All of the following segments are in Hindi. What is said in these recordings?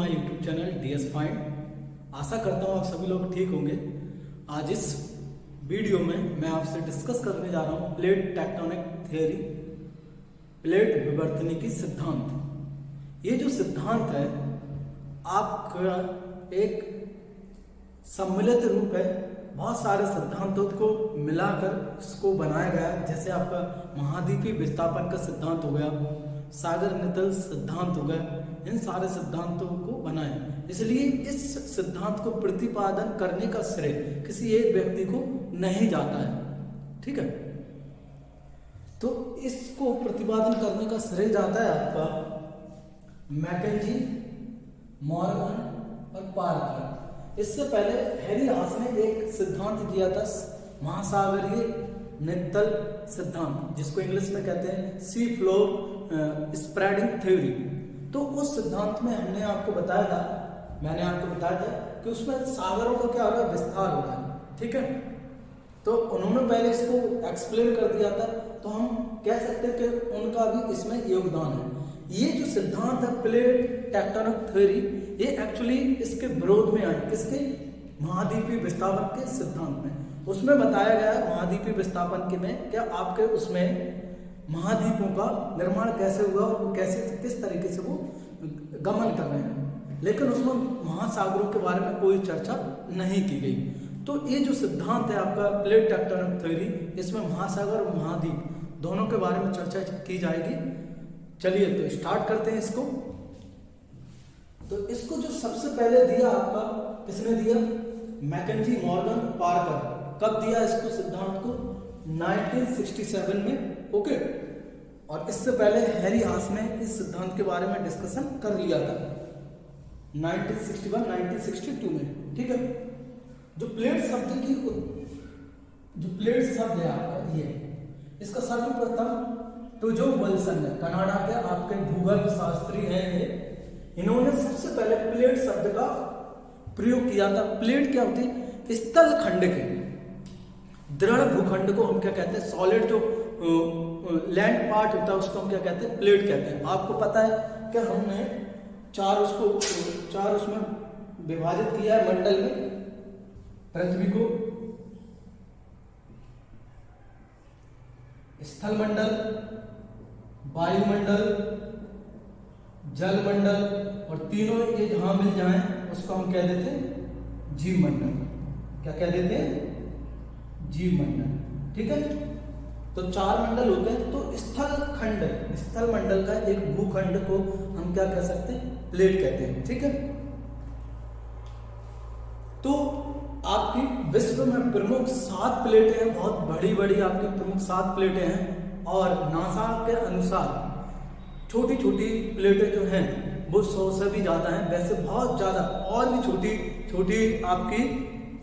My YouTube channel DS find. आशा करता हूँ आप सभी लोग ठीक होंगे। आज इस वीडियो में मैं आपसे डिस्कस करने जा रहा हूँ प्लेट टेक्टोनिक थ्योरी, प्लेट विवर्तनिकी सिद्धांत। ये जो सिद्धांत है आपका एक सम्मिलित रूप है, बहुत सारे सिद्धांतों को मिलाकर इसको बनाया गया है। जैसे आपका महाद्वीपीय विस्थापन का सिद्धांत हो गया, सागर नितल सिद्धांत हो गया, इन सारे सिद्धांतों को बनाए। इसलिए इस सिद्धांत को प्रतिपादन करने का श्रेय किसी एक व्यक्ति को नहीं जाता है, ठीक है। तो इसको प्रतिपादन करने का श्रेय जाता है आपका मैकेंजी, मॉर्गन और पार्कर। इससे पहले हैरी हास ने एक सिद्धांत दिया था, महासागरीय नित्तल सिद्धांत, जिसको इंग्लिश में कहते हैं सी फ्लोर स्प्रेडिंग थ्योरी। तो उस सिद्धांत में मैंने आपको बताया था कि उसमें सागरों का क्या हो रहा है, विस्तार हो रहा है, ठीक है। तो उन्होंने पहले इसको एक्सप्लेन कर दिया था, तो हम कह सकते हैं कि उनका भी इसमें योगदान है। ये जो सिद्धांत है प्लेट टेक्टोनिक थ्योरी, ये एक्चुअली इसके विरोध में आए, किसके? महाद्वीपीय विस्थापन के सिद्धांत में। उसमें बताया गया है महाद्वीपीय विस्थापन के में क्या आपके उसमें महाद्वीपों का निर्माण कैसे हुआ और वो कैसे किस तरीके से वो गमन कर रहे हैं, लेकिन उसमें महासागरों के बारे में कोई चर्चा नहीं की गई। तो ये जो सिद्धांत है आपका प्लेट टेक्टोनिक थ्योरी, इसमें महासागर और महाद्वीप दोनों के बारे में चर्चा की जाएगी। चलिए तो स्टार्ट करते हैं इसको। तो इसको जो सबसे पहले दिया आपका किसने दिया? McKinsey, Morgan, Parker. कब दिया इसको सिद्धांत को? 1967 में, ओके। और इससे पहले हैरी हास ने इस सिद्धांत के बारे में डिस्कशन कर लिया था 1961, 1962 में, ठीक है। जो प्लेट शब्द है आपका, ये इसका सर्वप्रथम तो जो विल्सन है, कनाडा के आपके भूगर्भ शास्त्री हैं ये, इन्होंने सबसे पहले प्लेट शब्द का प्रयोग किया था। प्लेट क्या होती है? स्थल खंड के दृढ़ भूखंड को हम क्या कहते हैं? सॉलिड जो लैंड पार्ट होता है उसको हम क्या कहते हैं? प्लेट कहते हैं। आपको पता है कि हमने चार उसमें विभाजित किया है मंडल में, पृथ्वी को स्थल मंडल, वायुमंडल, जल मंडल, और तीनों ये जहां मिल जाएं उसको हम कह देते हैं जीव मंडल। क्या कह देते हैं? जीव मंडल, ठीक है। तो 4 मंडल होते हैं। तो स्थल मंडल का एक भूखंड को हम क्या कह सकते हैं? प्लेट कहते हैं, ठीक है। तो आपकी विश्व में प्रमुख 7 प्लेटें हैं, बहुत बड़ी बड़ी आपकी प्रमुख 7 प्लेटें हैं। और नासा के अनुसार छोटी छोटी प्लेटें जो हैं वो 100 से भी ज्यादा हैं। वैसे बहुत ज्यादा और भी छोटी छोटी आपकी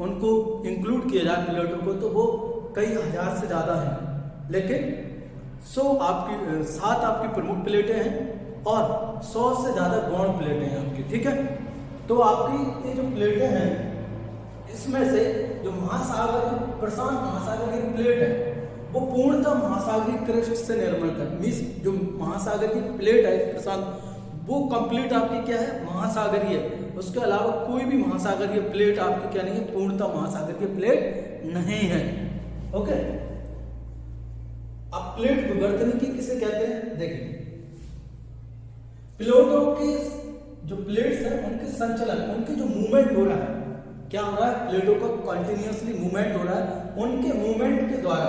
उनको इंक्लूड किया जाए प्लेटों को तो वो कई हजार से ज्यादा हैं। लेकिन 7 आपकी प्रमुख प्लेटें हैं और 100 से ज्यादा गौण प्लेटें हैं आपकी, ठीक है। तो आपकी ये जो प्लेटें हैं, इसमें से जो महासागर, प्रशांत महासागर की प्लेट है, वो पूर्णतः महासागरीय क्रस्ट से निर्मित है। मीन्स जो महासागर की प्लेट है प्रशांत, वो कंप्लीट आपकी क्या है? महासागरीय है। उसके अलावा कोई भी महासागरीय प्लेट आपकी क्या नहीं है? पूर्णतः महासागरीय प्लेट नहीं है, ओके। अब प्लेट विवर्तनिकी किसे कहते हैं? देखिए, प्लेटों के जो प्लेट्स हैं उनके संचलन, उनके जो मूवमेंट हो रहा है, क्या हो रहा है? प्लेटों का कंटिन्यूअसली मूवमेंट हो रहा है। उनके मूवमेंट के द्वारा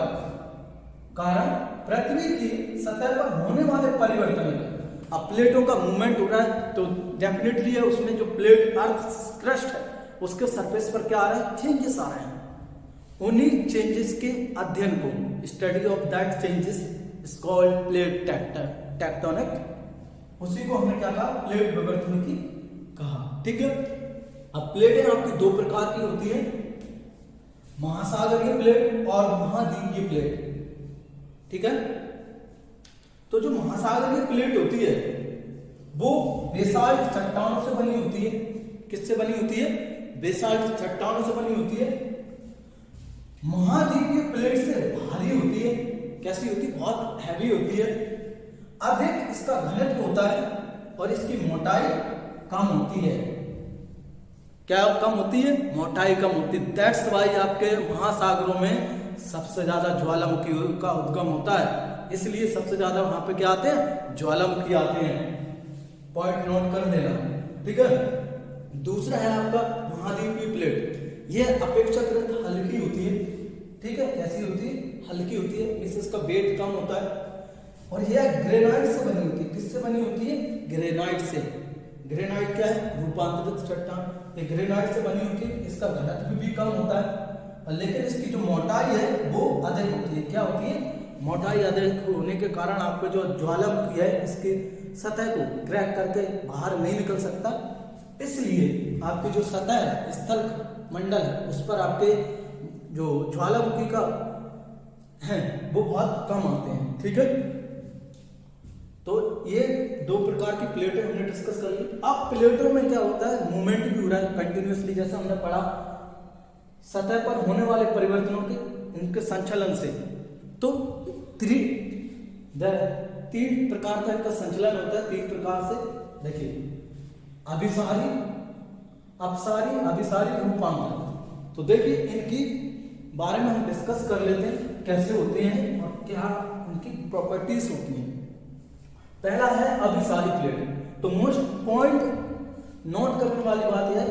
कारण पृथ्वी की सतह पर होने वाले परिवर्तन है। अब प्लेटों का मूवमेंट हो रहा है तो डेफिनेटली है उसमें जो प्लेट अर्थ क्रस्ट है उसके सरफेस पर क्या आ रहा है? चेंजेस आ रहे हैं। उन्हीं चेंजेस के अध्ययन को, study of that changes is called plate tectonic. उसी को हमने क्या कहा? प्लेट विवर्तनिकी कहा, ठीक है। अब प्लेटें आपकी 2 प्रकार की होती है, महासागरीय प्लेट और महाद्वीपीय प्लेट, ठीक है। तो जो महासागरीय प्लेट होती है वो बेसाल्ट चट्टानों से बनी होती है। किससे बनी होती है? बेसाल्ट चट्टानों से बनी होती है। महाद्वीपीय प्लेट से भारी होती है। कैसी होती? बहुत हैवी होती है। अधिक इसका घनत्व होता है और इसकी मोटाई कम होती है। क्या कम होती है? मोटाई कम होती है। दैट्स वाई आपके महासागरों में सबसे ज्यादा ज्वालामुखी का उद्गम होता है, इसलिए सबसे ज्यादा वहां पे क्या आते हैं? ज्वालामुखी आते हैं। पॉइंट नोट कर देना, ठीक है। दूसरा है आपका महाद्वीपीय प्लेट। ये अपेक्षाकृत हल्की होती है, ठीक है। कैसी होती है? हल्की होती है, इसका वेट कम होता है। और यह ग्रेनाइट से बनी होती है। किससे बनी होती है? ग्रेनाइट से। ग्रेनाइट क्या है? रूपांतरित चट्टान। ये ग्रेनाइट से बनी होती है, इसका घनत्व भी कम होता है, लेकिन इसकी जो मोटाई है वो अधिक होती है। क्या होती है? मोटाई अधिक होने के कारण आपको जो ज्वालामुखी है इसकी सतह को क्रैक करके बाहर नहीं निकल सकता, इसलिए आपकी जो सतह है, स्थल मंडल है, उस पर आपके जो ज्वालामुखी का है वो बहुत कम आते हैं, ठीक है। तो ये दो प्रकार की प्लेटें हमने डिस्कस कर ली। अब प्लेटों में क्या होता है? मूवमेंट भी हो रहा है कंटिन्यूअसली, जैसा हमने पढ़ा सतह पर होने वाले परिवर्तनों के उनके संचलन से। तो तीन प्रकार का इनका संचलन होता है, तीन प्रकार से। देखिए, अभिसारी, अपसारी, अभिसारी, रूपांतर। तो देखिए इनकी बारे में हम डिस्कस कर लेते हैं, कैसे होते हैं और क्या उनकी प्रॉपर्टीज होती हैं। पहला है अभिसारी प्लेट। तो मोस्ट पॉइंट नोट करने वाली बात यह है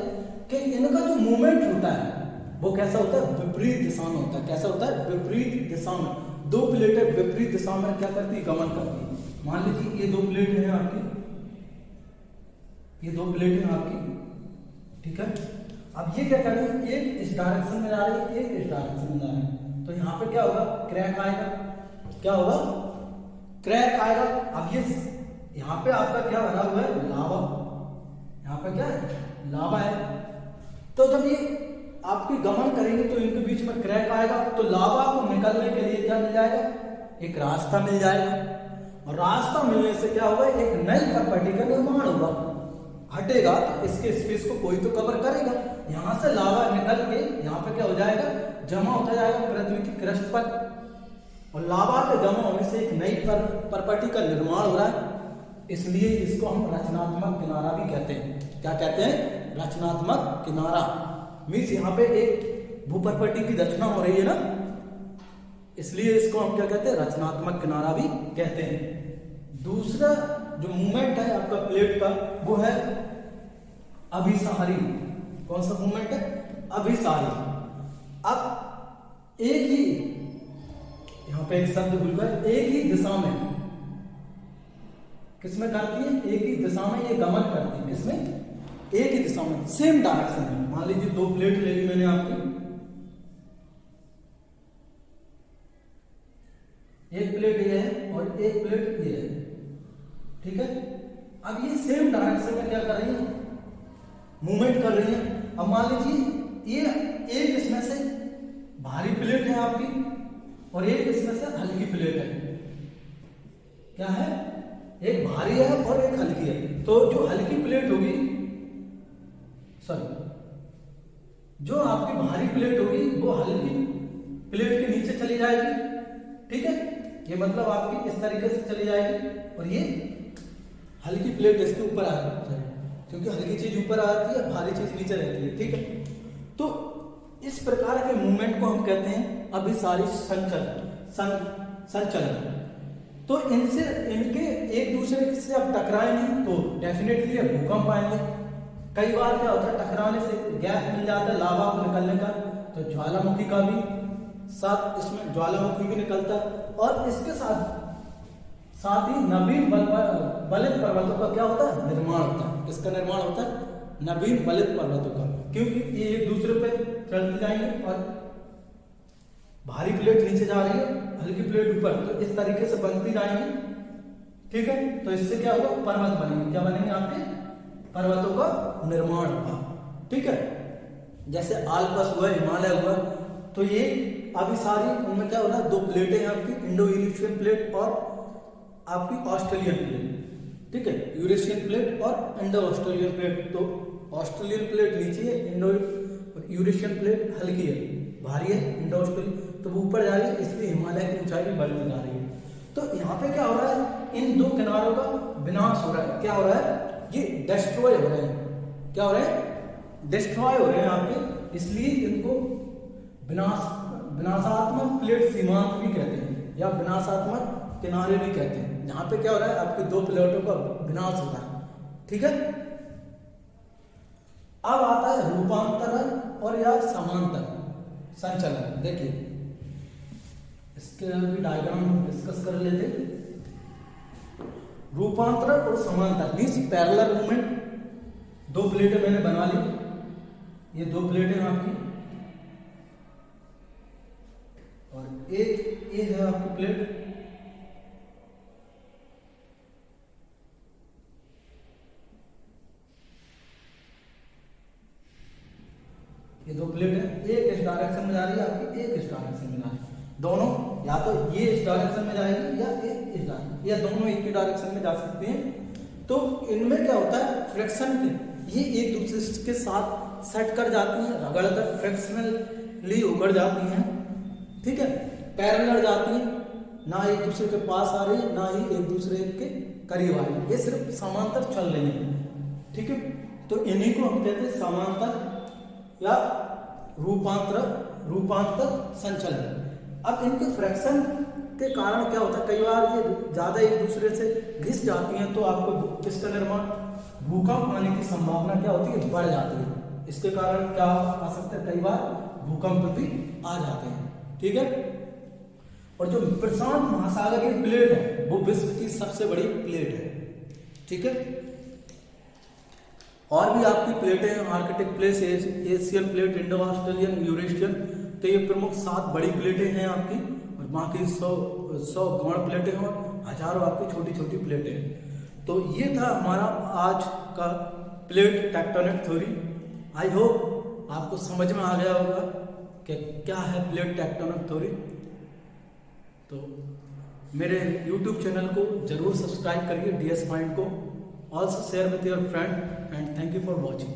कि इनका जो मूवमेंट होता है वो कैसा होता है? विपरीत दिशा में होता है। कैसा होता है? विपरीत दिशा में। दो प्लेटें विपरीत दिशा में क्या करती है? गमन करती है। मान लीजिए ये दो प्लेट हैं आपकी, ये दो प्लेट हैं आपकी, ठीक है। अब ये क्या कर रही है? एक इस डायरेक्शन में जा रही है, एक इस डायरेक्शन में जा रही है। तो यहाँ पे क्या होगा? क्रैक आएगा। क्या होगा? क्रैक आएगा। अब ये यहाँ पे आपका क्या भरा हुआ है? लावा। यहाँ पे क्या है? लावा है। तो जब ये आपकी गमन करेंगे तो इनके बीच में क्रैक आएगा, तो लावा को निकलने के लिए क्या मिल जाएगा? एक रास्ता मिल जाएगा। और रास्ता मिलने से क्या होगा? एक नई प्रॉपर्टी का निर्माण होगा। हटेगा तो इसके स्पेस को कोई तो कवर करेगा। यहां से लावा निकल के यहाँ पे क्या हो जाएगा? जमा होता जाएगा पृथ्वी की क्रस्ट पर, और लावा के जमा होने से एक नई प्रॉपर्टी का निर्माण हो रहा है। इसलिए इसको हम रचनात्मक किनारा भी कहते हैं। क्या कहते हैं? रचनात्मक किनारा। मीन्स यहाँ पे एक भू प्रॉपर्टी की रचना हो रही है ना, इसलिए इसको हम क्या कहते हैं? रचनात्मक किनारा भी कहते हैं। दूसरा जो मूवमेंट है आपका प्लेट का वो है अभिसारी। कौन सा मूवमेंट है? अभिसारी। अब एक ही, यहां पे एक शब्द भूल गए, एक ही दिशा में, किसमें करती है? एक ही दिशा में ये गमन करती है। किसमें? एक ही दिशा में, सेम डायरेक्शन में। मान लीजिए दो प्लेट ले ली मैंने आपकी, एक प्लेट ये है और एक प्लेट ये है, ठीक है। अब ये सेम डायरेक्शन में क्या कर रही है? मूवमेंट कर रही है। अब मान लीजिए ये एक इसमें से भारी प्लेट है आपकी और एक इसमें से हल्की प्लेट है। क्या है? एक भारी है और एक हल्की है। तो जो हल्की प्लेट होगी, सॉरी, जो आपकी भारी प्लेट होगी वो हल्की प्लेट के नीचे चली जाएगी, ठीक है। ये मतलब आपकी इस तरीके से चली जाएगी और ये हल्की प्लेट इसके ऊपर आ जाएगी, क्योंकि हल्की चीज ऊपर आती है, भारी चीज नीचे रहती है, ठीक है। तो इस प्रकार के मूवमेंट को हम कहते हैं अभिसारी संचलन। तो इनसे इनके एक दूसरे से अब टकराएंगे तो डेफिनेटली भूकंप आएंगे। कई बार क्या होता है? टकराने से गैप मिल जाता है लावा को निकलने का, तो ज्वालामुखी का भी साथ इसमें ज्वालामुखी भी निकलता है। और इसके साथ ही नवीन बलित पर्वतों का क्या होता है? निर्माण होता है। किसका निर्माण होता है? नवीन बलित पर्वतों का, क्योंकि ये एक दूसरे पे चलते जाएंगे और भारी प्लेट नीचे जा रही है, हल्की प्लेट ऊपर, तो इस तरीके से बनती जाएंगी, ठीक है। तो इससे क्या होगा? पर्वत बनेंगे। क्या बनेंगे? आपके पर्वतों का निर्माण होगा, ठीक है। जैसे आल्प्स हुआ, हिमालय हुआ, तो ये अभिसारी, उनमें क्या हो रहा है? दो प्लेटें हैं आपकी, इंडो यूरेशियन प्लेट और आपकी ऑस्ट्रेलियन प्लेट, ठीक है। यूरेशियन प्लेट और इंडो ऑस्ट्रेलियन प्लेट। तो ऑस्ट्रेलियन प्लेट नीचे है, इंडो यूरेशियन प्लेट हल्की है, भारी है, इंडो ऑस्ट्रेलियन, तो वो ऊपर जा रही है, इसलिए हिमालय की ऊंचाई भी बढ़ती जा रही है। तो यहाँ पे क्या हो रहा है? इन दो किनारों का विनाश हो रहा है। क्या हो रहा है? ये डिस्ट्रॉय हो रहे हैं। क्या हो रहे हैं? डिस्ट्रॉय हो रहे हैं आपके, इसलिए इनको विनाशात्मक प्लेट सीमांत भी कहते हैं या विनाशात्मक किनारे भी कहते हैं। जहां पे क्या हो रहा है, आपके दो प्लेटों का विनाश हो रहा है। ठीक है, अब आता है रूपांतरण और या समांतर संचलन। देखिए इसके भी डायग्राम डिस्कस कर लेते। रूपांतरण और समांतर मींस पैरेलल मूवमेंट। दो प्लेटें मैंने बना ली, ये दो प्लेटें आपकी, और एक ये है आपकी प्लेट, ये दो प्लेट है, एक इस डायरेक्शन में जा रही है आपकी, एक इस डायरेक्शन में जा रही है। दोनों या तो ये इस डायरेक्शन में जाएगी या एक इस डायरेक्शन, या दोनों एक ही डायरेक्शन में जा सकते हैं। तो इनमें क्या होता है, फ्रिक्शन ये एक दूसरे के साथ सेट कर जाती हैं, रगड़कर फ्रिक्शनली उगड़ जाती हैं। ठीक है, पैरेलल जाती हैं, ना एक दूसरे के पास आ रही है ना ही एक दूसरे के करीब आ रही है, ये सिर्फ समांतर चल रही है। ठीक है, तो इन्हीं को हम कहते हैं समांतर या रूपांतर संचलन। अब इनके फ्रैक्शन के कारण क्या होता है, कई बार ये ज्यादा एक दूसरे से घिस जाती हैं, तो आपको इसका निर्माण भूकंप आने की संभावना क्या होती है, बढ़ जाती है। इसके कारण क्या आ सकता है, कई बार भूकंप भी आ जाते हैं। ठीक है, और जो प्रशांत महासागर की प्लेट है वो विश्व की सबसे बड़ी प्लेट है। ठीक है, और भी आपकी प्लेटें हैं, Arctic plate, Asian plate, Indo Australian, Eurasian, तो ये प्रमुख 7 बड़ी प्लेटें हैं आपकी, और बाकी 100 गौण प्लेटें हैं और हजारों आपकी छोटी छोटी प्लेटें। तो ये था हमारा आज का plate tectonic theory. I hope आपको समझ में आ गया होगा कि क्या है प्लेट टेक्टोनिक थ्योरी। तो मेरे YouTube चैनल को जरूर सब्सक्राइब करिए, DS पॉइंट को। Also share with your friend and thank you for watching.